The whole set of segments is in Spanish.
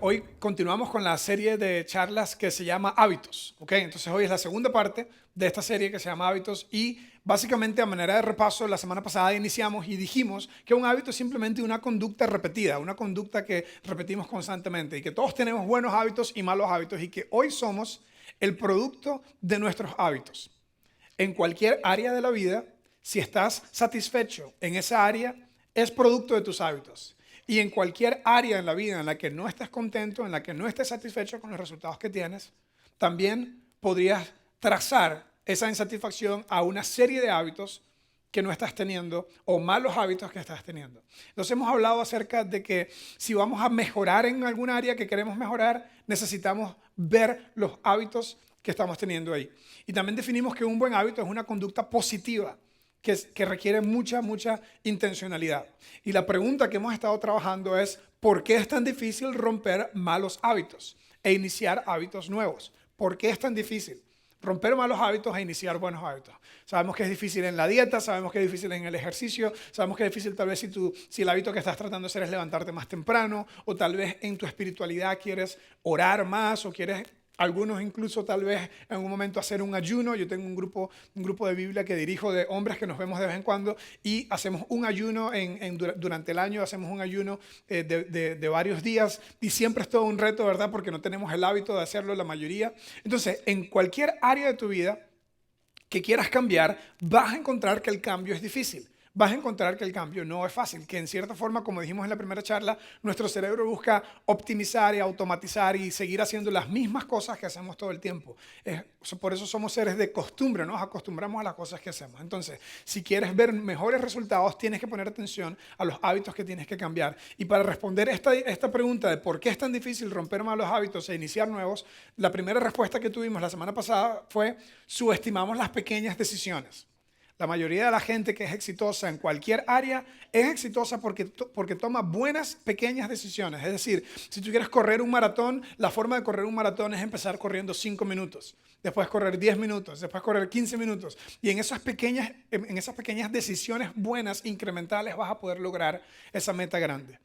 Hoy continuamos con la serie de charlas que se llama Hábitos, ¿ok? Entonces hoy es la segunda parte de esta serie que se llama Hábitos y básicamente a manera de repaso, la semana pasada iniciamos y dijimos que un hábito es simplemente una conducta repetida, una conducta que repetimos constantemente y que todos tenemos buenos hábitos y malos hábitos y que hoy somos el producto de nuestros hábitos. En cualquier área de la vida, si estás satisfecho en esa área, es producto de tus hábitos. Y en cualquier área en la vida en la que no estés contento, en la que no estés satisfecho con los resultados que tienes, también podrías trazar esa insatisfacción a una serie de hábitos que no estás teniendo o malos hábitos que estás teniendo. Entonces hemos hablado acerca de que si vamos a mejorar en algún área que queremos mejorar, necesitamos ver los hábitos que estamos teniendo ahí. Y también definimos que un buen hábito es una conducta positiva que requiere mucha intencionalidad. Y la pregunta que hemos estado trabajando es, ¿por qué es tan difícil romper malos hábitos e iniciar hábitos nuevos? ¿Por qué es tan difícil romper malos hábitos e iniciar buenos hábitos? Sabemos que es difícil en la dieta, sabemos que es difícil en el ejercicio, sabemos que es difícil tal vez si el hábito que estás tratando de hacer es levantarte más temprano, o tal vez en tu espiritualidad quieres orar más o quieres algunos incluso tal vez en un momento hacer un ayuno. Yo tengo un grupo de Biblia que dirijo de hombres que nos vemos de vez en cuando y hacemos un ayuno durante el año, hacemos un ayuno de varios días y siempre es todo un reto, ¿verdad? Porque no tenemos el hábito de hacerlo la mayoría. Entonces, en cualquier área de tu vida que quieras cambiar, vas a encontrar que el cambio es difícil. Vas a encontrar que el cambio no es fácil, que en cierta forma, como dijimos en la primera charla, nuestro cerebro busca optimizar y automatizar y seguir haciendo las mismas cosas que hacemos todo el tiempo. Por eso somos seres de costumbre, nos acostumbramos a las cosas que hacemos. Entonces, si quieres ver mejores resultados, tienes que poner atención a los hábitos que tienes que cambiar. Y para responder esta pregunta de por qué es tan difícil romper malos hábitos e iniciar nuevos, la primera respuesta que tuvimos la semana pasada fue: subestimamos las pequeñas decisiones. La mayoría de la gente que es exitosa en cualquier área es exitosa porque toma buenas pequeñas decisiones. Es decir, si tú quieres correr un maratón, la forma de correr un maratón es empezar corriendo 5 minutos, después correr 10 minutos, después correr 15 minutos. Y en esas pequeñas decisiones buenas, incrementales, vas a poder lograr esa meta grande.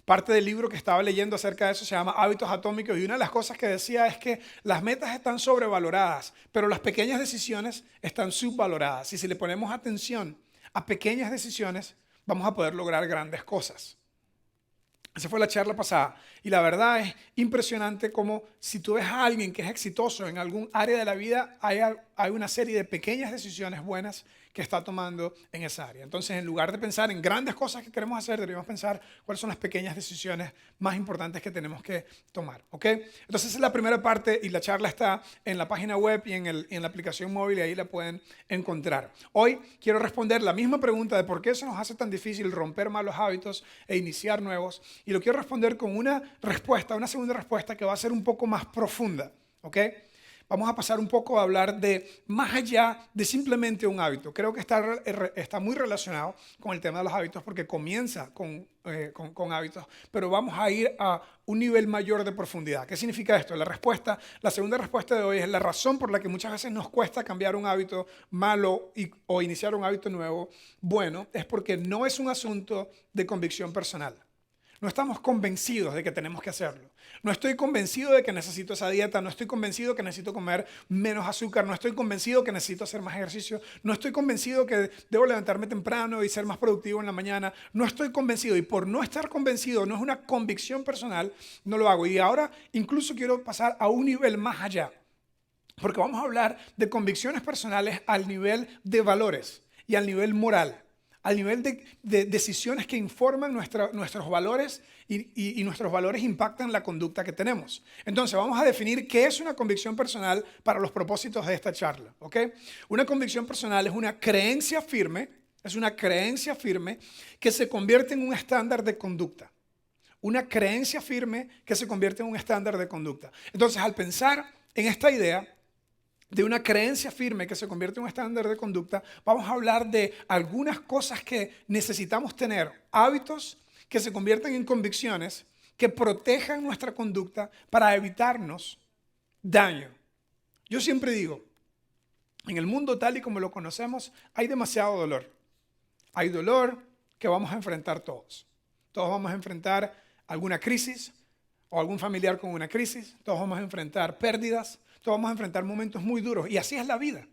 Parte del libro que estaba leyendo acerca de eso se llama Hábitos Atómicos y una de las cosas que decía es que las metas están sobrevaloradas, pero las pequeñas decisiones están subvaloradas. Y si le ponemos atención a pequeñas decisiones, vamos a poder lograr grandes cosas. Esa fue la charla pasada. Y la verdad es impresionante como si tú ves a alguien que es exitoso en algún área de la vida, hay una serie de pequeñas decisiones buenas que está tomando en esa área. Entonces, en lugar de pensar en grandes cosas que queremos hacer, deberíamos pensar cuáles son las pequeñas decisiones más importantes que tenemos que tomar. ¿Ok? Entonces, esa es la primera parte y la charla está en la página web y en la aplicación móvil y ahí la pueden encontrar. Hoy quiero responder la misma pregunta de por qué se nos hace tan difícil romper malos hábitos e iniciar nuevos. Y lo quiero responder con una segunda respuesta que va a ser un poco más profunda. ¿Ok? Vamos a pasar un poco a hablar de más allá de simplemente un hábito. Creo que está muy relacionado con el tema de los hábitos porque comienza con hábitos, pero vamos a ir a un nivel mayor de profundidad. ¿Qué significa esto? La segunda respuesta de hoy es la razón por la que muchas veces nos cuesta cambiar un hábito malo o iniciar un hábito nuevo bueno, es porque no es un asunto de convicción personal. No estamos convencidos de que tenemos que hacerlo. No estoy convencido de que necesito esa dieta, no estoy convencido que necesito comer menos azúcar, no estoy convencido que necesito hacer más ejercicio, no estoy convencido que debo levantarme temprano y ser más productivo en la mañana, no estoy convencido y por no estar convencido, no es una convicción personal, no lo hago. Y ahora incluso quiero pasar a un nivel más allá, porque vamos a hablar de convicciones personales al nivel de valores y al nivel moral, al nivel de decisiones que informan nuestros valores y nuestros valores impactan la conducta que tenemos. Entonces vamos a definir qué es una convicción personal para los propósitos de esta charla. ¿Ok? Una convicción personal es una creencia firme que se convierte en un estándar de conducta. Una creencia firme que se convierte en un estándar de conducta. Entonces, al pensar en esta idea de una creencia firme que se convierte en un estándar de conducta, vamos a hablar de algunas cosas que necesitamos tener, hábitos que se convierten en convicciones que protejan nuestra conducta para evitarnos daño. Yo siempre digo, en el mundo tal y como lo conocemos, hay demasiado dolor. Hay dolor que vamos a enfrentar todos. Todos vamos a enfrentar alguna crisis, o algún familiar con una crisis, todos vamos a enfrentar pérdidas, todos vamos a enfrentar momentos muy duros y así es la vida.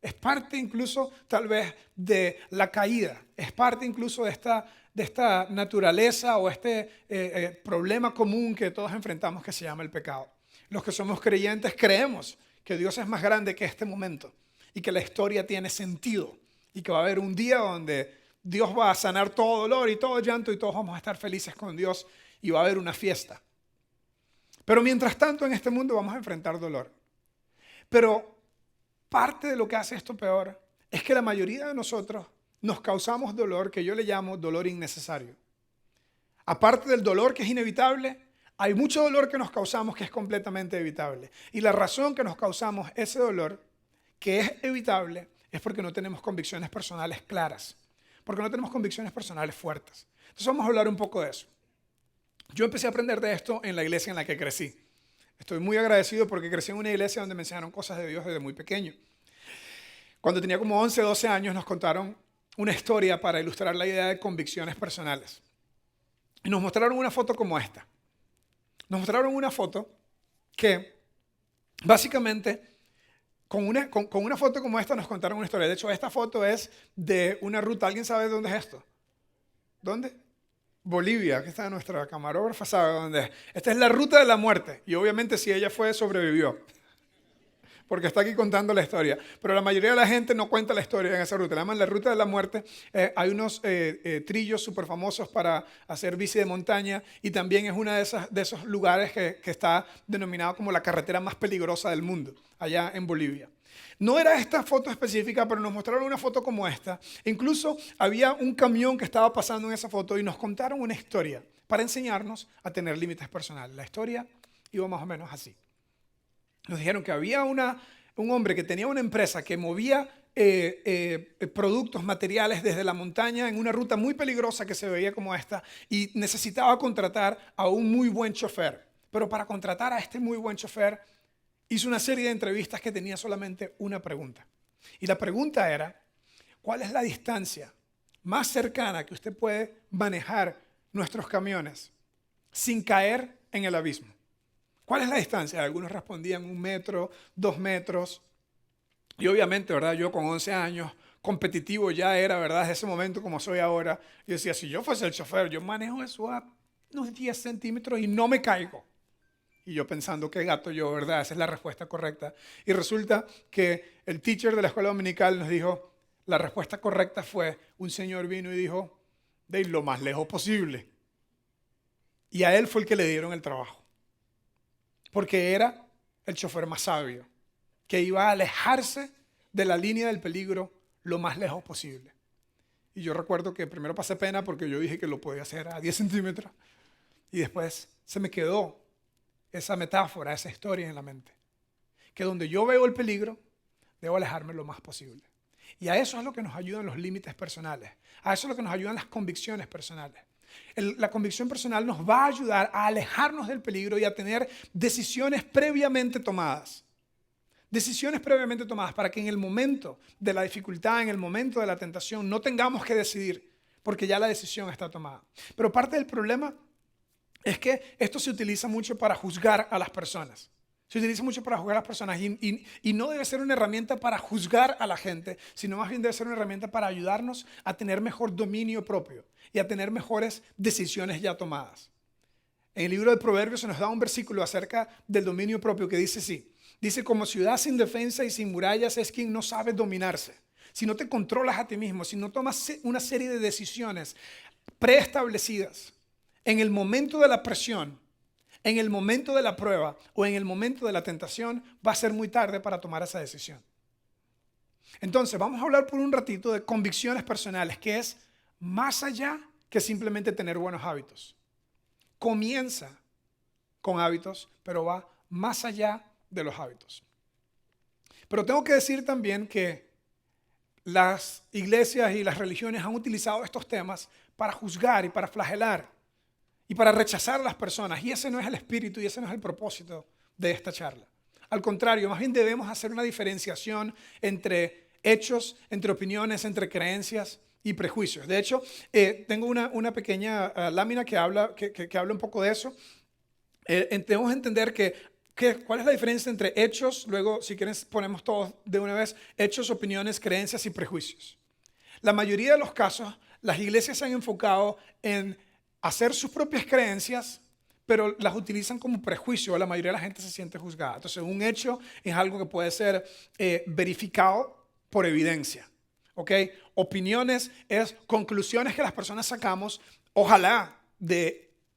Es parte incluso tal vez de la caída, es parte incluso de esta naturaleza o este problema común que todos enfrentamos que se llama el pecado. Los que somos creyentes creemos que Dios es más grande que este momento y que la historia tiene sentido y que va a haber un día donde Dios va a sanar todo dolor y todo llanto y todos vamos a estar felices con Dios y va a haber una fiesta. Pero mientras tanto en este mundo vamos a enfrentar dolor. Pero parte de lo que hace esto peor es que la mayoría de nosotros nos causamos dolor que yo le llamo dolor innecesario. Aparte del dolor que es inevitable, hay mucho dolor que nos causamos que es completamente evitable. Y la razón que nos causamos ese dolor que es evitable es porque no tenemos convicciones personales claras, porque no tenemos convicciones personales fuertes. Entonces vamos a hablar un poco de eso. Yo empecé a aprender de esto en la iglesia en la que crecí. Estoy muy agradecido porque crecí en una iglesia donde me enseñaron cosas de Dios desde muy pequeño. Cuando tenía como 11, 12 años nos contaron una historia para ilustrar la idea de convicciones personales. Y nos mostraron una foto como esta. Nos mostraron una foto que básicamente con una foto como esta nos contaron una historia. De hecho, esta foto es de una ruta. ¿Alguien sabe dónde es esto? ¿Dónde? Bolivia. Aquí está nuestra camarógrafa, sabe dónde es. Esta es la ruta de la muerte. Y obviamente si ella fue, sobrevivió. Porque está aquí contando la historia. Pero la mayoría de la gente no cuenta la historia en esa ruta. La llaman la ruta de la muerte. Hay unos trillos súper famosos para hacer bici de montaña y también es uno de esos lugares que está denominado como la carretera más peligrosa del mundo, allá en Bolivia. No era esta foto específica, pero nos mostraron una foto como esta. Incluso había un camión que estaba pasando en esa foto y nos contaron una historia para enseñarnos a tener límites personales. La historia iba más o menos así. Nos dijeron que había un hombre que tenía una empresa que movía productos, materiales desde la montaña en una ruta muy peligrosa que se veía como esta y necesitaba contratar a un muy buen chofer. Pero para contratar a este muy buen chofer hizo una serie de entrevistas que tenía solamente una pregunta. Y la pregunta era, ¿cuál es la distancia más cercana que usted puede manejar nuestros camiones sin caer en el abismo? ¿Cuál es la distancia? Algunos respondían 1 metro, 2 metros. Y obviamente, ¿verdad? Yo con 11 años, competitivo ya era, ¿verdad? Desde ese momento como soy ahora. Yo decía, si yo fuese el chofer, yo manejo eso a unos 10 centímetros y no me caigo. Y yo pensando, qué gato yo, ¿verdad? Esa es la respuesta correcta. Y resulta que el teacher de la escuela dominical nos dijo, la respuesta correcta fue, un señor vino y dijo, de ir lo más lejos posible. Y a él fue el que le dieron el trabajo. Porque era el chofer más sabio, que iba a alejarse de la línea del peligro lo más lejos posible. Y yo recuerdo que primero pasé pena porque yo dije que lo podía hacer a 10 centímetros. Y después se me quedó esa metáfora, esa historia en la mente. Que donde yo veo el peligro, debo alejarme lo más posible. Y a eso es lo que nos ayudan los límites personales. A eso es lo que nos ayudan las convicciones personales. La convicción personal nos va a ayudar a alejarnos del peligro y a tener decisiones previamente tomadas. Decisiones previamente tomadas para que en el momento de la dificultad, en el momento de la tentación, no tengamos que decidir porque ya la decisión está tomada. Pero parte del problema es que esto se utiliza mucho para juzgar a las personas. Se utiliza mucho para juzgar a las personas y no debe ser una herramienta para juzgar a la gente, sino más bien debe ser una herramienta para ayudarnos a tener mejor dominio propio y a tener mejores decisiones ya tomadas. En el libro de Proverbios se nos da un versículo acerca del dominio propio que dice así. Dice, como ciudad sin defensa y sin murallas es quien no sabe dominarse. Si no te controlas a ti mismo, si no tomas una serie de decisiones preestablecidas en el momento de la presión, en el momento de la prueba o en el momento de la tentación, va a ser muy tarde para tomar esa decisión. Entonces, vamos a hablar por un ratito de convicciones personales, que es más allá que simplemente tener buenos hábitos. Comienza con hábitos, pero va más allá de los hábitos. Pero tengo que decir también que las iglesias y las religiones han utilizado estos temas para juzgar y para flagelar y para rechazar a las personas. Y ese no es el espíritu y ese no es el propósito de esta charla. Al contrario, más bien debemos hacer una diferenciación entre hechos, entre opiniones, entre creencias y prejuicios. De hecho, tengo una pequeña lámina que habla un poco de eso. Debemos entender cuál es la diferencia entre hechos, luego si quieren ponemos todos de una vez, hechos, opiniones, creencias y prejuicios. La mayoría de los casos, las iglesias se han enfocado en hacer sus propias creencias, pero las utilizan como prejuicio. La mayoría de la gente se siente juzgada. Entonces, un hecho es algo que puede ser verificado por evidencia. ¿Ok? Opiniones es conclusiones que las personas sacamos, ojalá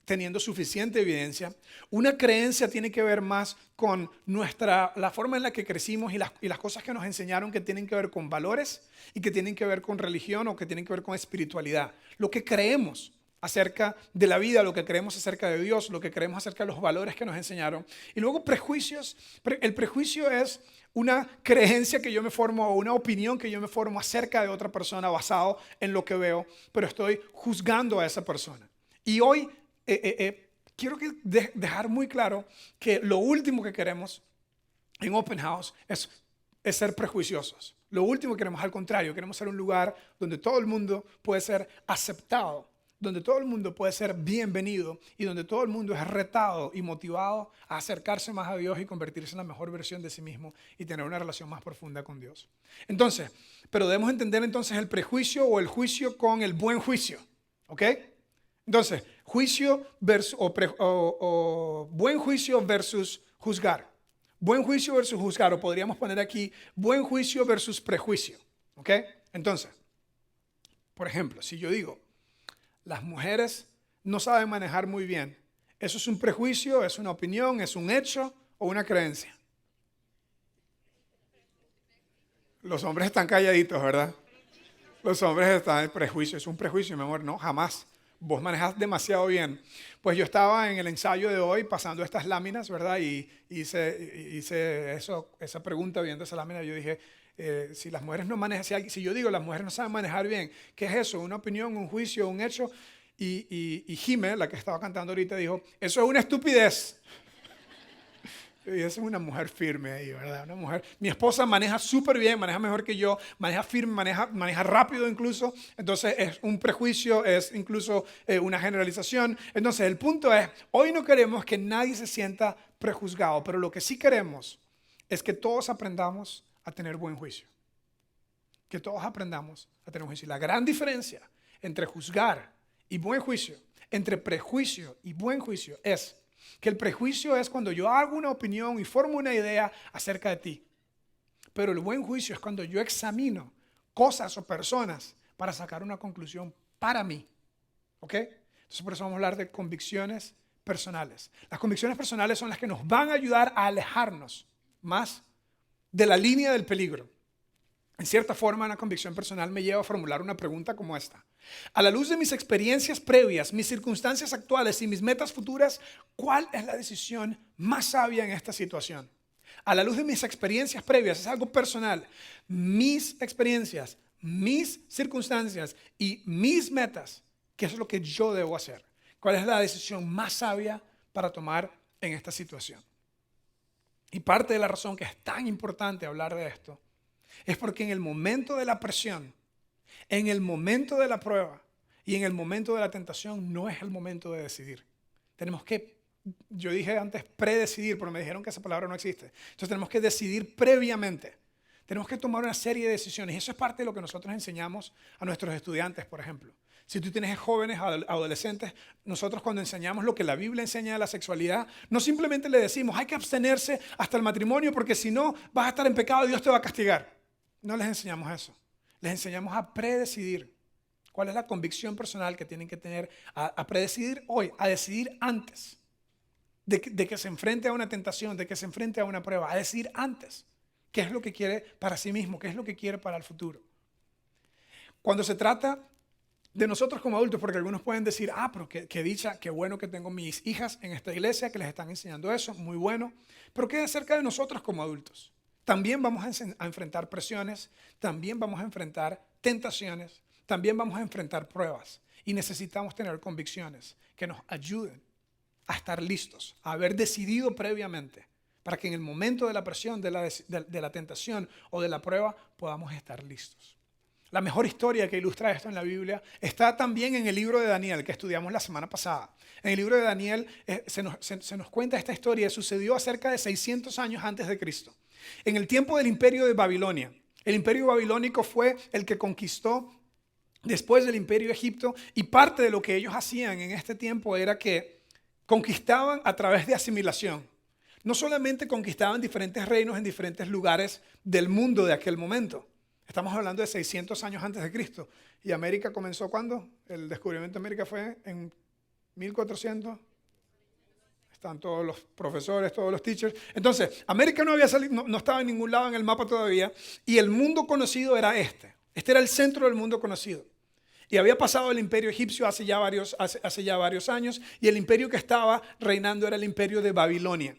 teniendo suficiente evidencia. Una creencia tiene que ver más con la forma en la que crecimos y las cosas que nos enseñaron que tienen que ver con valores y que tienen que ver con religión o que tienen que ver con espiritualidad. Lo que creemos acerca de la vida, lo que creemos acerca de Dios, lo que creemos acerca de los valores que nos enseñaron. Y luego prejuicios. El prejuicio es una creencia que yo me formo o una opinión que yo me formo acerca de otra persona basado en lo que veo, pero estoy juzgando a esa persona. Y hoy quiero dejar muy claro que lo último que queremos en Open House es ser prejuiciosos. Lo último que queremos, al contrario, queremos ser un lugar donde todo el mundo puede ser aceptado, donde todo el mundo puede ser bienvenido y donde todo el mundo es retado y motivado a acercarse más a Dios y convertirse en la mejor versión de sí mismo y tener una relación más profunda con Dios. Entonces, pero debemos entender entonces el prejuicio o el juicio con el buen juicio, ¿ok? Entonces, juicio buen juicio versus juzgar. Buen juicio versus juzgar, o podríamos poner aquí buen juicio versus prejuicio, ¿ok? Entonces, por ejemplo, si yo digo, las mujeres no saben manejar muy bien, ¿eso es un prejuicio, es una opinión, es un hecho o una creencia? Los hombres están calladitos, ¿verdad? Los hombres están en prejuicio, es un prejuicio, mi amor, no, jamás. Vos manejas demasiado bien. Pues yo estaba en el ensayo de hoy pasando estas láminas, ¿verdad? Y hice esa pregunta viendo esa lámina. Yo dije, si las mujeres no manejan, si yo digo las mujeres no saben manejar bien, ¿qué es eso? ¿Una opinión, un juicio, un hecho? Y Jime, la que estaba cantando ahorita, dijo, eso es una estupidez. Y esa es una mujer firme ahí, ¿verdad? Una mujer. Mi esposa maneja súper bien, maneja mejor que yo, maneja firme, maneja rápido incluso. Entonces es un prejuicio, es incluso una generalización. Entonces el punto es, hoy no queremos que nadie se sienta prejuzgado, pero lo que sí queremos es que todos aprendamos a tener buen juicio. Que todos aprendamos a tener buen juicio. La gran diferencia entre juzgar y buen juicio, entre prejuicio y buen juicio es que el prejuicio es cuando yo hago una opinión y formo una idea acerca de ti. Pero el buen juicio es cuando yo examino cosas o personas para sacar una conclusión para mí. ¿Ok? Entonces por eso vamos a hablar de convicciones personales. Las convicciones personales son las que nos van a ayudar a alejarnos más de la línea del peligro. En cierta forma, una convicción personal me lleva a formular una pregunta como esta. A la luz de mis experiencias previas, mis circunstancias actuales y mis metas futuras, ¿cuál es la decisión más sabia en esta situación? A la luz de mis experiencias previas, es algo personal. Mis experiencias, mis circunstancias y mis metas, ¿qué es lo que yo debo hacer? ¿Cuál es la decisión más sabia para tomar en esta situación? Y parte de la razón que es tan importante hablar de esto es porque en el momento de la presión, en el momento de la prueba y en el momento de la tentación no es el momento de decidir. Tenemos que, yo dije antes predecidir, pero me dijeron que esa palabra no existe. Entonces tenemos que decidir previamente. Tenemos que tomar una serie de decisiones y eso es parte de lo que nosotros enseñamos a nuestros estudiantes, por ejemplo. Si tú tienes jóvenes, adolescentes, nosotros cuando enseñamos lo que la Biblia enseña de la sexualidad, no simplemente le decimos hay que abstenerse hasta el matrimonio porque si no vas a estar en pecado y Dios te va a castigar. No les enseñamos eso. Les enseñamos a predecidir. ¿Cuál es la convicción personal que tienen que tener? A predecidir hoy, a decidir antes de que se enfrente a una tentación, de que se enfrente a una prueba, a decidir antes qué es lo que quiere para sí mismo, qué es lo que quiere para el futuro. Cuando se trata de nosotros como adultos, porque algunos pueden decir, pero qué dicha, qué bueno que tengo mis hijas en esta iglesia que les están enseñando eso, muy bueno. Pero ¿qué acerca de nosotros como adultos? También vamos a enfrentar presiones, también vamos a enfrentar tentaciones, también vamos a enfrentar pruebas y necesitamos tener convicciones que nos ayuden a estar listos, a haber decidido previamente para que en el momento de la presión, de la tentación o de la prueba podamos estar listos. La mejor historia que ilustra esto en la Biblia está también en el libro de Daniel, que estudiamos la semana pasada. En el libro de Daniel se nos cuenta esta historia. Sucedió cerca de 600 años antes de Cristo. En el tiempo del imperio de Babilonia. El imperio babilónico fue el que conquistó después del imperio de Egipto, y parte de lo que ellos hacían en este tiempo era que conquistaban a través de asimilación. No solamente conquistaban diferentes reinos en diferentes lugares del mundo de aquel momento. Estamos hablando de 600 años antes de Cristo. ¿Y América comenzó cuándo? El descubrimiento de América fue en 1400. Están todos los profesores, todos los teachers. Entonces, América no había salido, no estaba en ningún lado en el mapa todavía, y el mundo conocido era este. Este era el centro del mundo conocido. Y había pasado el imperio egipcio hace ya varios años, y el imperio que estaba reinando era el imperio de Babilonia.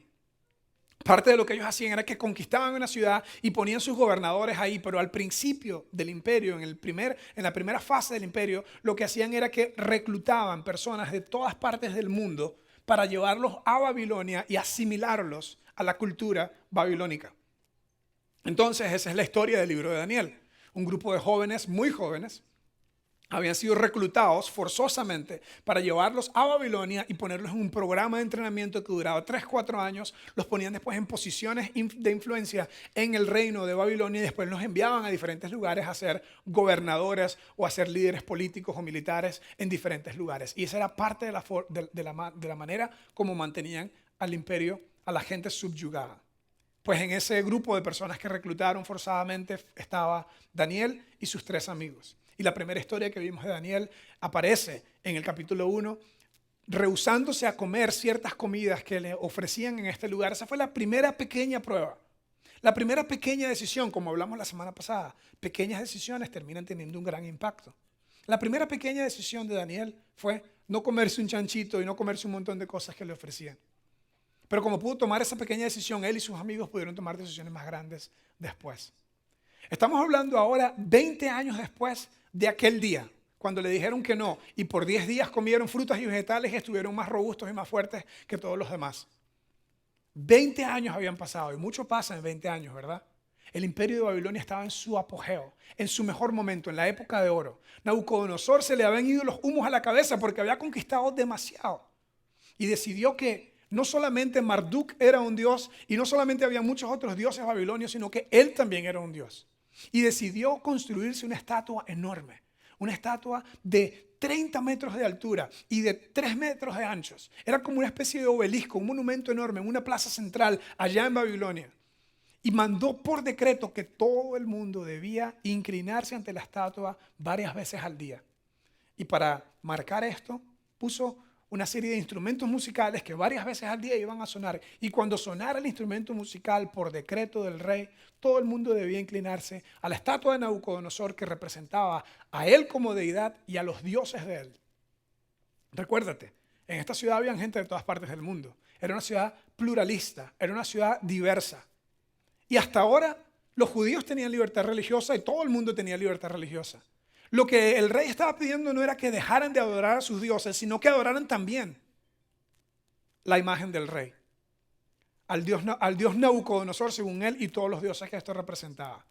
Parte de lo que ellos hacían era que conquistaban una ciudad y ponían sus gobernadores ahí, pero al principio del imperio, en la primera fase del imperio, lo que hacían era que reclutaban personas de todas partes del mundo para llevarlos a Babilonia y asimilarlos a la cultura babilónica. Entonces, esa es la historia del libro de Daniel. Un grupo de jóvenes, muy jóvenes, habían sido reclutados forzosamente para llevarlos a Babilonia y ponerlos en un programa de entrenamiento que duraba 3-4 años. Los ponían después en posiciones de influencia en el reino de Babilonia y después los enviaban a diferentes lugares a ser gobernadores o a ser líderes políticos o militares en diferentes lugares. Y esa era parte de la manera como mantenían al imperio, a la gente subyugada. Pues en ese grupo de personas que reclutaron forzadamente estaba Daniel y sus 3 amigos. Y la primera historia que vimos de Daniel aparece en el capítulo 1, rehusándose a comer ciertas comidas que le ofrecían en este lugar. Esa fue la primera pequeña prueba. La primera pequeña decisión, como hablamos la semana pasada. Pequeñas decisiones terminan teniendo un gran impacto. La primera pequeña decisión de Daniel fue no comerse un chanchito y no comerse un montón de cosas que le ofrecían. Pero como pudo tomar esa pequeña decisión, él y sus amigos pudieron tomar decisiones más grandes después. Estamos hablando ahora 20 años después de aquel día, cuando le dijeron que no, y por 10 días comieron frutas y vegetales y estuvieron más robustos y más fuertes que todos los demás. 20 años habían pasado, y mucho pasa en 20 años, ¿verdad? El imperio de Babilonia estaba en su apogeo, en su mejor momento, en la época de oro. Nabucodonosor se le habían ido los humos a la cabeza porque había conquistado demasiado. Y decidió que no solamente Marduk era un dios, y no solamente había muchos otros dioses babilonios, sino que él también era un dios. Y decidió construirse una estatua enorme, una estatua de 30 metros de altura y de 3 metros de anchos. Era como una especie de obelisco, un monumento enorme en una plaza central allá en Babilonia. Y mandó por decreto que todo el mundo debía inclinarse ante la estatua varias veces al día. Y para marcar esto, puso una serie de instrumentos musicales que varias veces al día iban a sonar. Y cuando sonara el instrumento musical por decreto del rey, todo el mundo debía inclinarse a la estatua de Nabucodonosor, que representaba a él como deidad y a los dioses de él. Recuérdate, en esta ciudad había gente de todas partes del mundo. Era una ciudad pluralista, era una ciudad diversa. Y hasta ahora los judíos tenían libertad religiosa y todo el mundo tenía libertad religiosa. Lo que el rey estaba pidiendo no era que dejaran de adorar a sus dioses, sino que adoraran también la imagen del rey. Al dios Nabucodonosor, según él, y todos los dioses que esto representaba.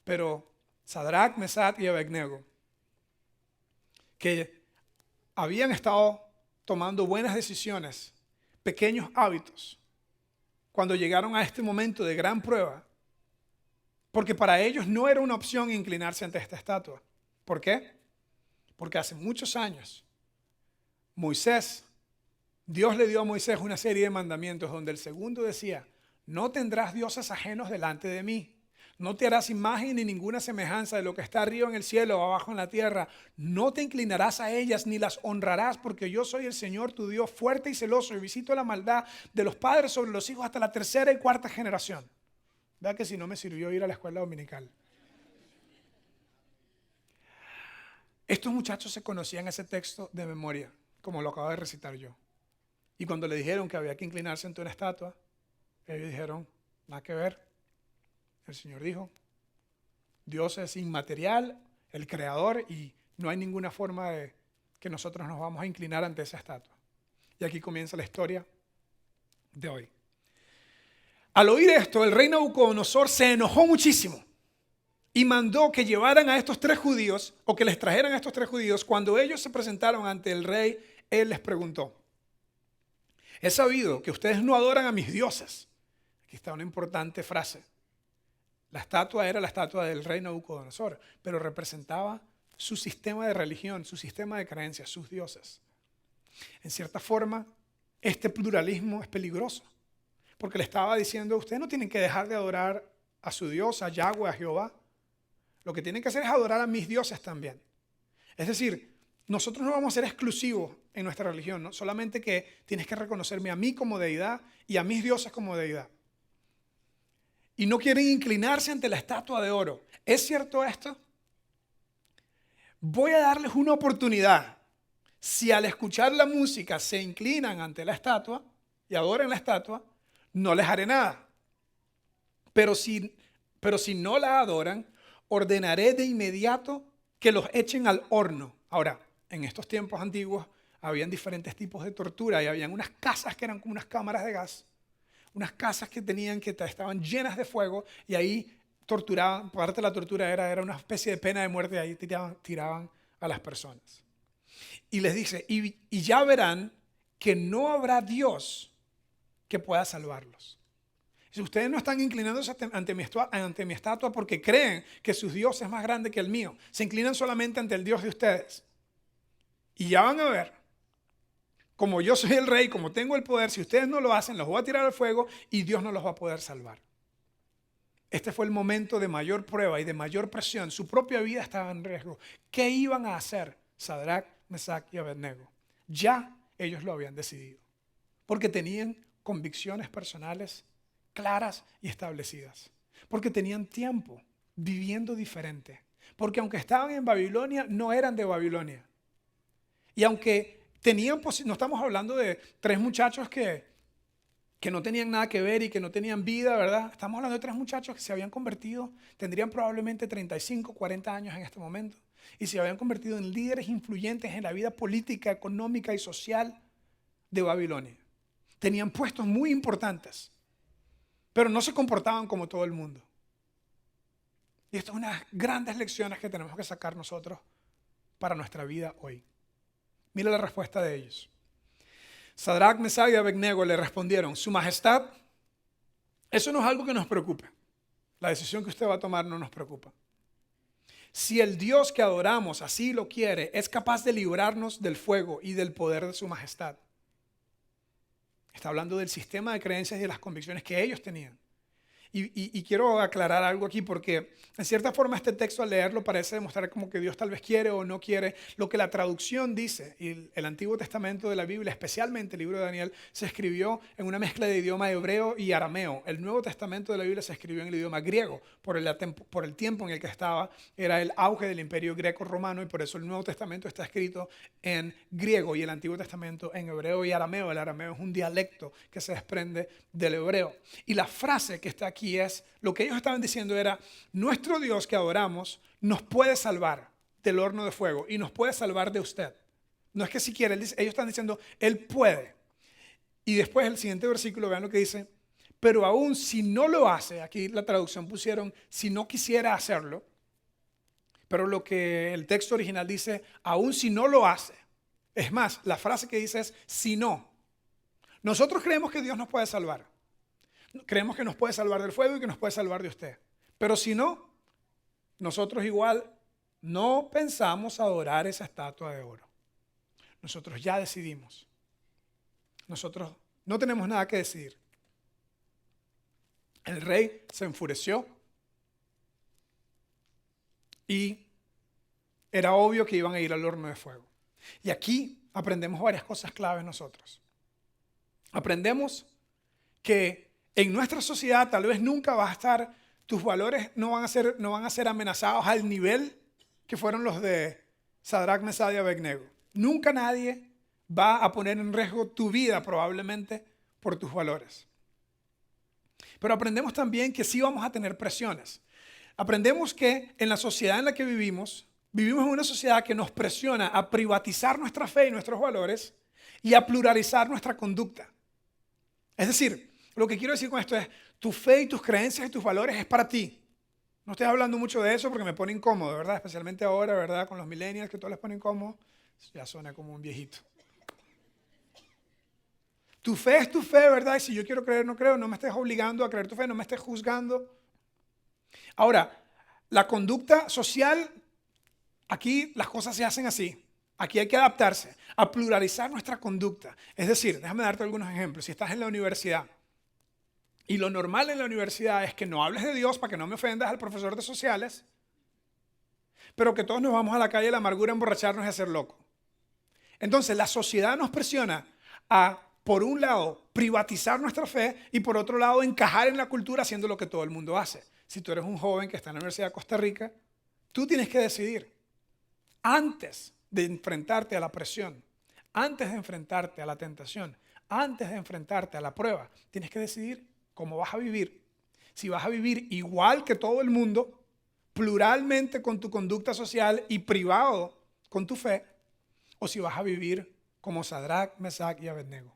Pero Sadrach, Mesach y Abednego, que habían estado tomando buenas decisiones, pequeños hábitos, cuando llegaron a este momento de gran prueba, porque para ellos no era una opción inclinarse ante esta estatua. ¿Por qué? Porque hace muchos años Dios le dio a Moisés una serie de mandamientos donde el segundo decía: no tendrás dioses ajenos delante de mí, no te harás imagen ni ninguna semejanza de lo que está arriba en el cielo o abajo en la tierra, no te inclinarás a ellas ni las honrarás, porque yo soy el Señor tu Dios fuerte y celoso y visito la maldad de los padres sobre los hijos hasta la 3ª y 4ª generación. Vea que si no me sirvió ir a la escuela dominical. Estos muchachos se conocían ese texto de memoria, como lo acabo de recitar yo. Y cuando le dijeron que había que inclinarse ante una estatua, ellos dijeron: nada que ver. El Señor dijo: Dios es inmaterial, el creador, y no hay ninguna forma de que nosotros nos vamos a inclinar ante esa estatua. Y aquí comienza la historia de hoy. Al oír esto, el rey Nabucodonosor se enojó muchísimo. y mandó que llevaran a estos 3 judíos o que les trajeran a estos 3 judíos. Cuando ellos se presentaron ante el rey, él les preguntó: he sabido que ustedes no adoran a mis dioses. Aquí está una importante frase. La estatua era la estatua del rey Nabucodonosor, pero representaba su sistema de religión, su sistema de creencias, sus dioses. En cierta forma, este pluralismo es peligroso, porque le estaba diciendo: ustedes no tienen que dejar de adorar a su Dios, a Yahweh, a Jehová. Lo que tienen que hacer es adorar a mis dioses también. Es decir, nosotros no vamos a ser exclusivos en nuestra religión, ¿no? Solamente que tienes que reconocerme a mí como deidad y a mis dioses como deidad. Y no quieren inclinarse ante la estatua de oro. ¿Es cierto esto? Voy a darles una oportunidad. Si al escuchar la música se inclinan ante la estatua y adoran la estatua, no les haré nada. Pero si no la adoran, ordenaré de inmediato que los echen al horno. Ahora, en estos tiempos antiguos habían diferentes tipos de tortura y habían unas casas que eran como unas cámaras de gas, unas casas que estaban llenas de fuego y ahí torturaban. Parte de la tortura era una especie de pena de muerte, ahí tiraban a las personas. Y les dice: y ya verán que no habrá Dios que pueda salvarlos. Si ustedes no están inclinándose ante mi estatua porque creen que su Dios es más grande que el mío, se inclinan solamente ante el Dios de ustedes. Y ya van a ver, como yo soy el rey, como tengo el poder, si ustedes no lo hacen, los voy a tirar al fuego y Dios no los va a poder salvar. Este fue el momento de mayor prueba y de mayor presión. Su propia vida estaba en riesgo. ¿Qué iban a hacer Sadrac, Mesac y Abednego? Ya ellos lo habían decidido, porque tenían convicciones personales claras y establecidas, porque tenían tiempo viviendo diferente, porque aunque estaban en Babilonia, no eran de Babilonia. Y aunque no estamos hablando de 3 muchachos que no tenían nada que ver y que no tenían vida, ¿verdad? Estamos hablando de 3 muchachos que se habían convertido, tendrían probablemente 35, 40 años en este momento, y se habían convertido en líderes influyentes en la vida política, económica y social de Babilonia. Tenían puestos muy importantes, pero no se comportaban como todo el mundo. Y esto es una de las grandes lecciones que tenemos que sacar nosotros para nuestra vida hoy. Mira la respuesta de ellos. Sadrac, Mesac y Abednego le respondieron: Su Majestad, eso no es algo que nos preocupe. La decisión que usted va a tomar no nos preocupa. Si el Dios que adoramos así lo quiere, es capaz de librarnos del fuego y del poder de su majestad. Está hablando del sistema de creencias y de las convicciones que ellos tenían. Y quiero aclarar algo aquí porque en cierta forma este texto al leerlo parece demostrar como que Dios tal vez quiere o no quiere. Lo que la traducción dice, y el Antiguo Testamento de la Biblia, especialmente el libro de Daniel, se escribió en una mezcla de idioma hebreo y arameo. El Nuevo Testamento de la Biblia se escribió en el idioma griego por el tiempo en el que estaba. Era el auge del imperio greco-romano y por eso el Nuevo Testamento está escrito en griego y el Antiguo Testamento en hebreo y arameo. El arameo es un dialecto que se desprende del hebreo. Y la frase que está aquí es, lo que ellos estaban diciendo era: nuestro Dios que adoramos nos puede salvar del horno de fuego y nos puede salvar de usted. No es que si quiere, ellos están diciendo, Él puede. Y después el siguiente versículo, vean lo que dice: pero aún si no lo hace, aquí la traducción pusieron, si no quisiera hacerlo, pero lo que el texto original dice, aún si no lo hace. Es más, la frase que dice es, si no. Nosotros creemos que Dios nos puede salvar. Creemos que nos puede salvar del fuego y que nos puede salvar de usted. Pero si no, nosotros igual no pensamos adorar esa estatua de oro. Nosotros ya decidimos. Nosotros no tenemos nada que decidir. El rey se enfureció y era obvio que iban a ir al horno de fuego. Y aquí aprendemos varias cosas claves nosotros. Aprendemos que en nuestra sociedad tal vez nunca va a estar, tus valores no van a ser amenazados al nivel que fueron los de Sadrac, Mesac y Abednego. Nunca nadie va a poner en riesgo tu vida probablemente por tus valores. Pero aprendemos también que sí vamos a tener presiones. Aprendemos que en la sociedad en la que vivimos en una sociedad que nos presiona a privatizar nuestra fe y nuestros valores y a pluralizar nuestra conducta. Es decir, lo que quiero decir con esto es, tu fe y tus creencias y tus valores es para ti. No estoy hablando mucho de eso porque me pone incómodo, ¿verdad? Especialmente ahora, ¿verdad? Con los millennials que todo les pone incómodo. Ya suena como un viejito. Tu fe es tu fe, ¿verdad? Y si yo quiero creer, no creo. No me estés obligando a creer tu fe, no me estés juzgando. Ahora, la conducta social, aquí las cosas se hacen así. Aquí hay que adaptarse a pluralizar nuestra conducta. Es decir, déjame darte algunos ejemplos. Si estás en la universidad y lo normal en la universidad es que no hables de Dios para que no me ofendas al profesor de sociales, pero que todos nos vamos a la calle de la amargura a emborracharnos y a ser locos. Entonces, la sociedad nos presiona a, por un lado, privatizar nuestra fe y por otro lado, encajar en la cultura haciendo lo que todo el mundo hace. Si tú eres un joven que está en la Universidad de Costa Rica, tú tienes que decidir antes de enfrentarte a la presión, antes de enfrentarte a la tentación, antes de enfrentarte a la prueba, tienes que decidir cómo vas a vivir. Si vas a vivir igual que todo el mundo, pluralmente con tu conducta social y privado con tu fe, o si vas a vivir como Sadrach, Mesach y Abednego,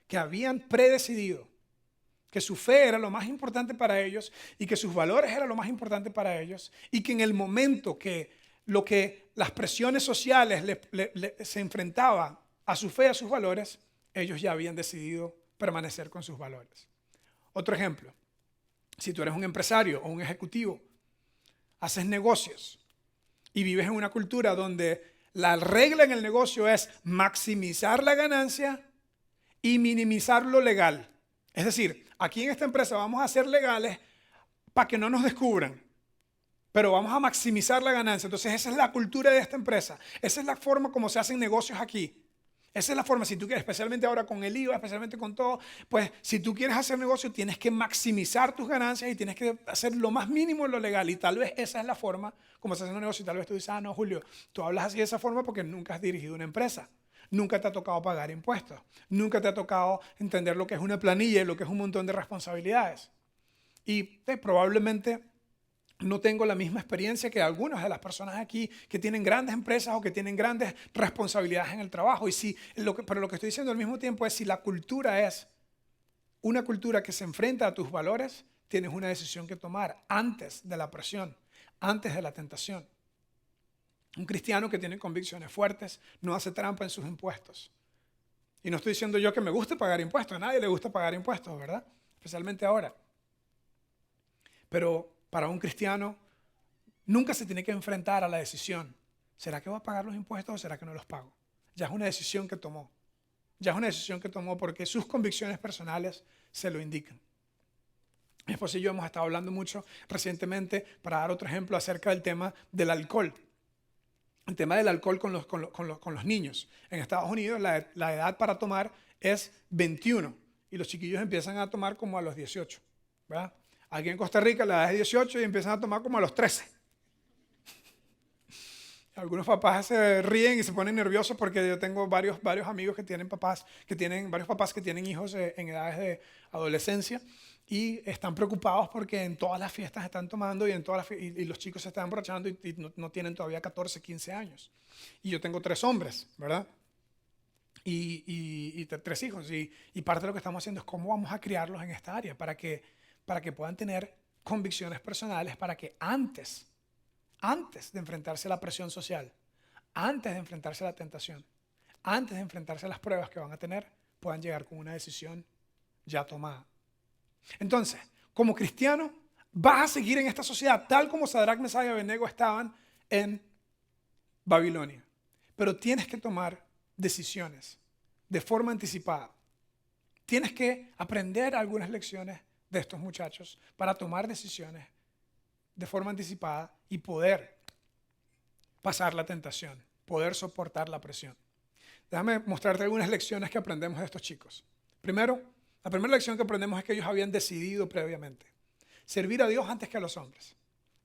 que habían predecidido que su fe era lo más importante para ellos y que sus valores eran lo más importante para ellos y que en el momento que lo que las presiones sociales se enfrentaban a su fe, a sus valores, ellos ya habían decidido permanecer con sus valores. Otro ejemplo, si tú eres un empresario o un ejecutivo, haces negocios y vives en una cultura donde la regla en el negocio es maximizar la ganancia y minimizar lo legal. Es decir, aquí en esta empresa vamos a ser legales para que no nos descubran, pero vamos a maximizar la ganancia. Entonces esa es la cultura de esta empresa. Esa es la forma como se hacen negocios aquí. Esa es la forma, si tú quieres, especialmente ahora con el IVA, especialmente con todo, pues si tú quieres hacer negocio tienes que maximizar tus ganancias y tienes que hacer lo más mínimo en lo legal. Y tal vez esa es la forma como se hace un negocio. Y tal vez tú dices, no, Julio, tú hablas así de esa forma porque nunca has dirigido una empresa. Nunca te ha tocado pagar impuestos. Nunca te ha tocado entender lo que es una planilla y lo que es un montón de responsabilidades. Y probablemente no tengo la misma experiencia que algunas de las personas aquí que tienen grandes empresas o que tienen grandes responsabilidades en el trabajo. Y si, pero lo que estoy diciendo al mismo tiempo es si la cultura es una cultura que se enfrenta a tus valores, tienes una decisión que tomar antes de la presión, antes de la tentación. Un cristiano que tiene convicciones fuertes no hace trampa en sus impuestos. Y no estoy diciendo yo que me guste pagar impuestos. A nadie le gusta pagar impuestos, ¿verdad? Especialmente ahora. Pero para un cristiano nunca se tiene que enfrentar a la decisión. ¿Será que voy a pagar los impuestos o será que no los pago? Ya es una decisión que tomó. Ya es una decisión que tomó porque sus convicciones personales se lo indican. Mi esposa y yo hemos estado hablando mucho recientemente, para dar otro ejemplo, acerca del tema del alcohol. El tema del alcohol con los niños. En Estados Unidos la edad para tomar es 21 y los chiquillos empiezan a tomar como a los 18, ¿verdad? Aquí en Costa Rica la edad es 18 y empiezan a tomar como a los 13. Algunos papás se ríen y se ponen nerviosos porque yo tengo varios amigos que tienen varios papás que tienen hijos en edades de adolescencia y están preocupados porque en todas las fiestas están tomando y los chicos se están emborrachando y no tienen todavía 14, 15 años. Y yo tengo 3 hombres, ¿verdad? Y 3 hijos. Y parte de lo que estamos haciendo es cómo vamos a criarlos en esta área para que puedan tener convicciones personales, para que antes de enfrentarse a la presión social, antes de enfrentarse a la tentación, antes de enfrentarse a las pruebas que van a tener, puedan llegar con una decisión ya tomada. Entonces, como cristiano, vas a seguir en esta sociedad tal como Sadrach, Mesach y Abednego estaban en Babilonia. Pero tienes que tomar decisiones de forma anticipada. Tienes que aprender algunas lecciones de estos muchachos para tomar decisiones de forma anticipada y poder pasar la tentación, poder soportar la presión. Déjame mostrarte algunas lecciones que aprendemos de estos chicos. Primero, la primera lección que aprendemos es que ellos habían decidido previamente servir a Dios antes que a los hombres.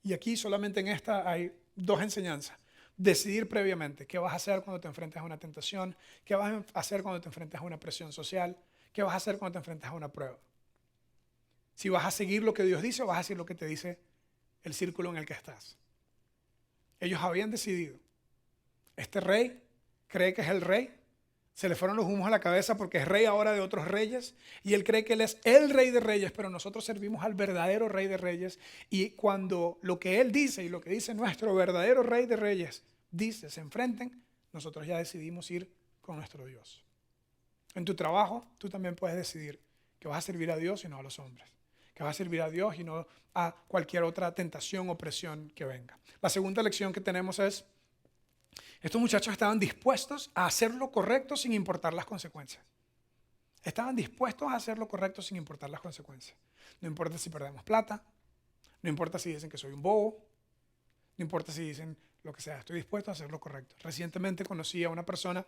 Y aquí solamente en esta hay 2 enseñanzas. Decidir previamente qué vas a hacer cuando te enfrentes a una tentación, qué vas a hacer cuando te enfrentes a una presión social, qué vas a hacer cuando te enfrentes a una prueba. Si vas a seguir lo que Dios dice o vas a hacer lo que te dice el círculo en el que estás. Ellos habían decidido. Este rey cree que es el rey, Se le fueron los humos a la cabeza porque es rey ahora de otros reyes y él cree que él es el rey de reyes, pero nosotros servimos al verdadero rey de reyes. Y cuando lo que él dice y lo que dice nuestro verdadero rey de reyes dice, se enfrenten, nosotros ya decidimos ir con nuestro Dios. En tu trabajo, tú también puedes decidir que vas a servir a Dios y no a los hombres, que vas a servir a Dios y no a cualquier otra tentación o presión que venga. La segunda lección que tenemos es, estos muchachos estaban dispuestos a hacer lo correcto sin importar las consecuencias. Estaban dispuestos a hacer lo correcto sin importar las consecuencias. No importa si perdemos plata, no importa si dicen que soy un bobo, no importa si dicen lo que sea, estoy dispuesto a hacer lo correcto. Recientemente conocí a una persona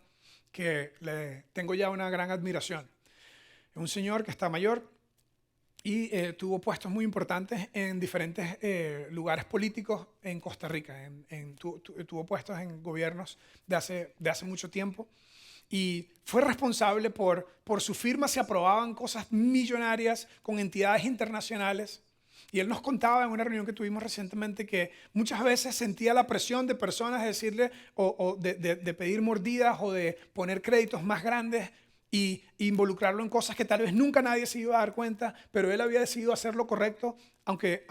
que le tengo ya una gran admiración. Es un señor que está mayor y tuvo puestos muy importantes en diferentes lugares políticos en Costa Rica. Tuvo puestos en gobiernos de hace mucho tiempo y fue responsable por su firma, se aprobaban cosas millonarias con entidades internacionales. Y él nos contaba en una reunión que tuvimos recientemente que muchas veces sentía la presión de personas de decirle o de pedir mordidas o de poner créditos más grandes y involucrarlo en cosas que tal vez nunca nadie se iba a dar cuenta, pero él había decidido hacer lo correcto aunque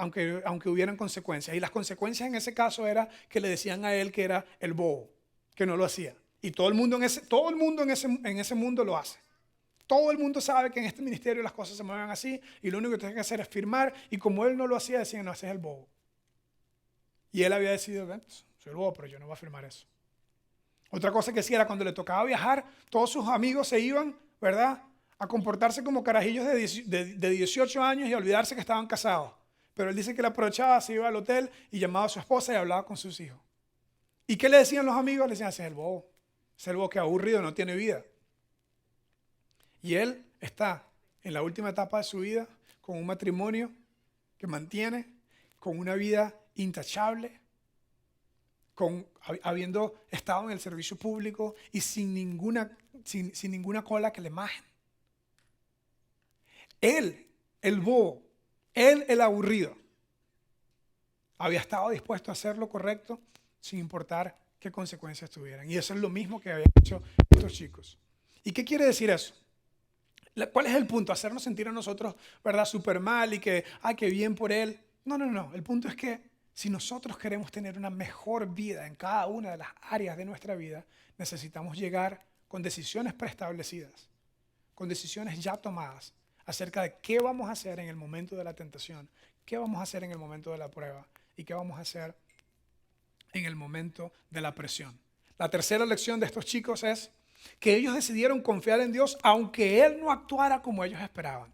hubieran consecuencias. Y las consecuencias en ese caso era que le decían a él que era el bobo, que no lo hacía. Y todo el mundo en ese mundo lo hace. Todo el mundo sabe que en este ministerio las cosas se mueven así y lo único que tiene que hacer es firmar. Y como él no lo hacía, decían, no, ese es el bobo. Y él había decidido, pues, soy el bobo, pero yo no voy a firmar eso. Otra cosa que hacía era cuando le tocaba viajar, todos sus amigos se iban, ¿verdad?, a comportarse como carajillos de 18 años y a olvidarse que estaban casados. Pero él dice que le aprovechaba, se iba al hotel y llamaba a su esposa y hablaba con sus hijos. ¿Y qué le decían los amigos? Le decían, ese es el bobo. Ese es el bobo que aburrido, no tiene vida. Y él está en la última etapa de su vida con un matrimonio que mantiene, con una vida intachable, habiendo estado en el servicio público y sin ninguna cola que le majen. Él, el bobo, él, el aburrido, había estado dispuesto a hacer lo correcto sin importar qué consecuencias tuvieran. Y eso es lo mismo que habían hecho estos chicos. ¿Y qué quiere decir eso? ¿Cuál es el punto? Hacernos sentir a nosotros, ¿verdad?, súper mal y que, ay, qué bien por él. No. El punto es que si nosotros queremos tener una mejor vida en cada una de las áreas de nuestra vida, necesitamos llegar con decisiones preestablecidas, con decisiones ya tomadas acerca de qué vamos a hacer en el momento de la tentación, qué vamos a hacer en el momento de la prueba y qué vamos a hacer en el momento de la presión. La tercera lección de estos chicos es que ellos decidieron confiar en Dios aunque Él no actuara como ellos esperaban.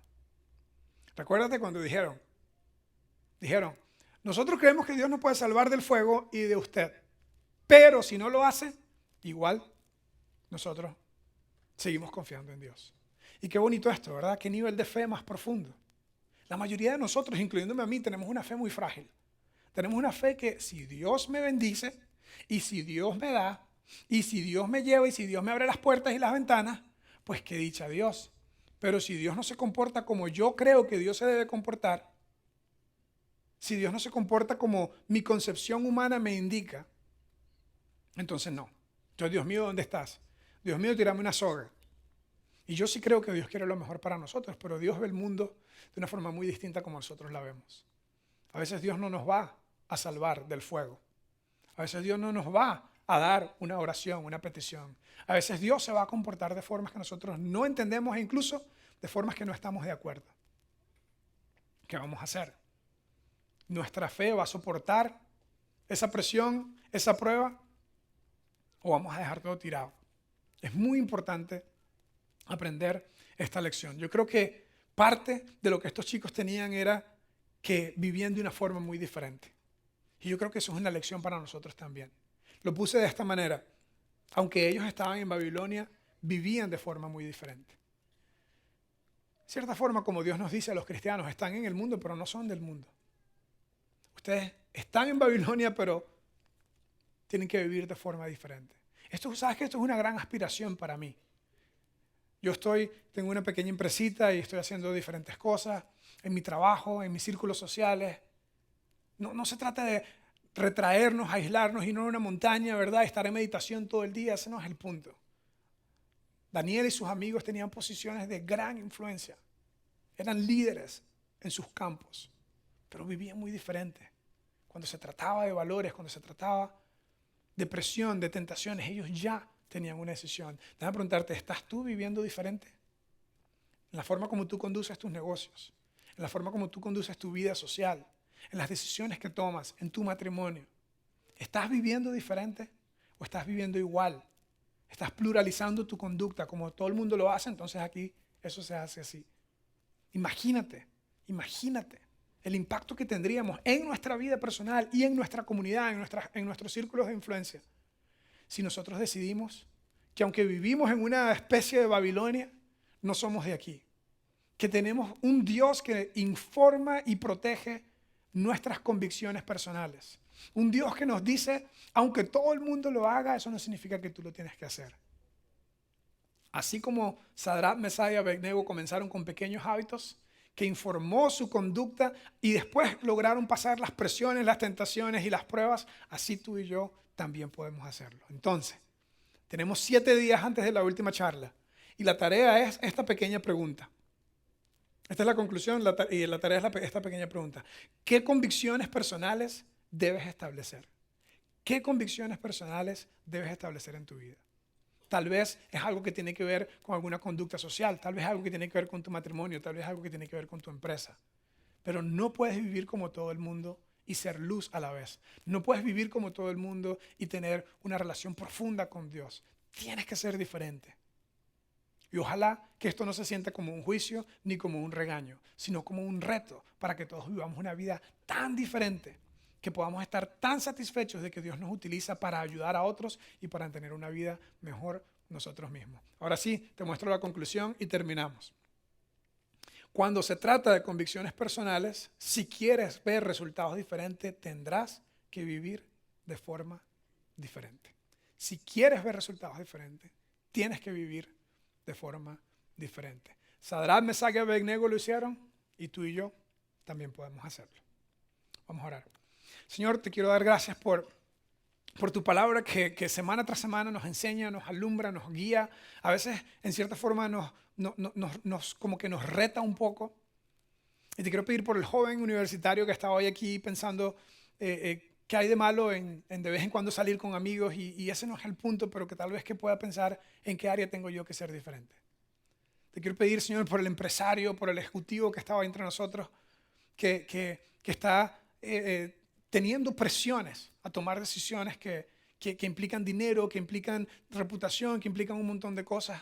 Recuérdate cuando dijeron, nosotros creemos que Dios nos puede salvar del fuego y de usted, pero si no lo hace, igual nosotros seguimos confiando en Dios. Y qué bonito esto, ¿verdad? Qué nivel de fe más profundo. La mayoría de nosotros, incluyéndome a mí, tenemos una fe muy frágil. Tenemos una fe que si Dios me bendice y si Dios me da, y si Dios me lleva y si Dios me abre las puertas y las ventanas, pues qué dicha Dios. Pero si Dios no se comporta como yo creo que Dios se debe comportar, si Dios no se comporta como mi concepción humana me indica, entonces no. Entonces, Dios mío, ¿dónde estás? Dios mío, tírame una soga. Y yo sí creo que Dios quiere lo mejor para nosotros, pero Dios ve el mundo de una forma muy distinta como nosotros la vemos. A veces Dios no nos va a salvar del fuego. A veces Dios no nos va a dar una oración, una petición. A veces Dios se va a comportar de formas que nosotros no entendemos e incluso de formas que no estamos de acuerdo. ¿Qué vamos a hacer? ¿Nuestra fe va a soportar esa presión, esa prueba? ¿O vamos a dejar todo tirado? Es muy importante aprender esta lección. Yo creo que parte de lo que estos chicos tenían era que vivían de una forma muy diferente. Y yo creo que eso es una lección para nosotros también. Lo puse de esta manera. Aunque ellos estaban en Babilonia, vivían de forma muy diferente. De cierta forma, como Dios nos dice a los cristianos, están en el mundo, pero no son del mundo. Ustedes están en Babilonia, pero tienen que vivir de forma diferente. ¿Sabes que esto es una gran aspiración para mí? Yo tengo una pequeña empresita y estoy haciendo diferentes cosas en mi trabajo, en mis círculos sociales. No se trata de retraernos, aislarnos y no en una montaña, ¿verdad? Estar en meditación todo el día, ese no es el punto. Daniel y sus amigos tenían posiciones de gran influencia. Eran líderes en sus campos, pero vivían muy diferente. Cuando se trataba de valores, cuando se trataba de presión, de tentaciones, ellos ya tenían una decisión. Déjame preguntarte, ¿estás tú viviendo diferente? En la forma como tú conduces tus negocios, en la forma como tú conduces tu vida social, en las decisiones que tomas, en tu matrimonio. ¿Estás viviendo diferente o estás viviendo igual? ¿Estás pluralizando tu conducta como todo el mundo lo hace? Entonces aquí eso se hace así. Imagínate el impacto que tendríamos en nuestra vida personal y en nuestra comunidad, en nuestros círculos de influencia, si nosotros decidimos que aunque vivimos en una especie de Babilonia, no somos de aquí. Que tenemos un Dios que informa y protege nuestras convicciones personales. Un Dios que nos dice, aunque todo el mundo lo haga, eso no significa que tú lo tienes que hacer. Así como Sadrach, Mesach y Abednego comenzaron con pequeños hábitos que informó su conducta y después lograron pasar las presiones, las tentaciones y las pruebas, así tú y yo también podemos hacerlo. Entonces, tenemos 7 días antes de la última charla y la tarea es esta pequeña pregunta. Esta es la conclusión y la tarea es esta pequeña pregunta. ¿Qué convicciones personales debes establecer? ¿Qué convicciones personales debes establecer en tu vida? Tal vez es algo que tiene que ver con alguna conducta social, tal vez algo que tiene que ver con tu matrimonio, tal vez algo que tiene que ver con tu empresa. Pero no puedes vivir como todo el mundo y ser luz a la vez. No puedes vivir como todo el mundo y tener una relación profunda con Dios. Tienes que ser diferente. Y ojalá que esto no se sienta como un juicio ni como un regaño, sino como un reto para que todos vivamos una vida tan diferente, que podamos estar tan satisfechos de que Dios nos utiliza para ayudar a otros y para tener una vida mejor nosotros mismos. Ahora sí, te muestro la conclusión y terminamos. Cuando se trata de convicciones personales, si quieres ver resultados diferentes, tendrás que vivir de forma diferente. Si quieres ver resultados diferentes, tienes que vivir de forma diferente. Sadrach, Mesach y Abednego lo hicieron y tú y yo también podemos hacerlo. Vamos a orar. Señor, te quiero dar gracias por tu palabra que semana tras semana nos enseña, nos alumbra, nos guía. A veces, en cierta forma, como que nos reta un poco. Y te quiero pedir por el joven universitario que está hoy aquí pensando qué hay de malo en de vez en cuando salir con amigos y ese no es el punto, pero que tal vez que pueda pensar en qué área tengo yo que ser diferente. Te quiero pedir, Señor, por el empresario, por el ejecutivo que estaba entre nosotros, que está teniendo presiones a tomar decisiones que implican dinero, que implican reputación, que implican un montón de cosas,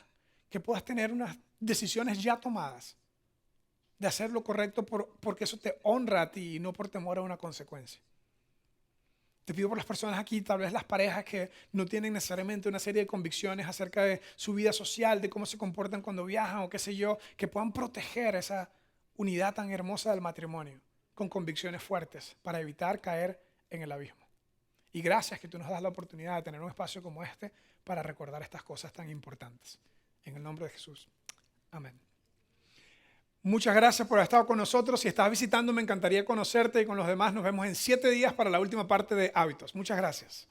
que puedas tener unas decisiones ya tomadas de hacer lo correcto porque eso te honra a ti y no por temor a una consecuencia. Te pido por las personas aquí, tal vez las parejas que no tienen necesariamente una serie de convicciones acerca de su vida social, de cómo se comportan cuando viajan o qué sé yo, que puedan proteger esa unidad tan hermosa del matrimonio con convicciones fuertes para evitar caer en el abismo. Y gracias que tú nos das la oportunidad de tener un espacio como este para recordar estas cosas tan importantes. En el nombre de Jesús. Amén. Muchas gracias por haber estado con nosotros. Si estás visitando, me encantaría conocerte y con los demás nos vemos en 7 días para la última parte de Hábitos. Muchas gracias.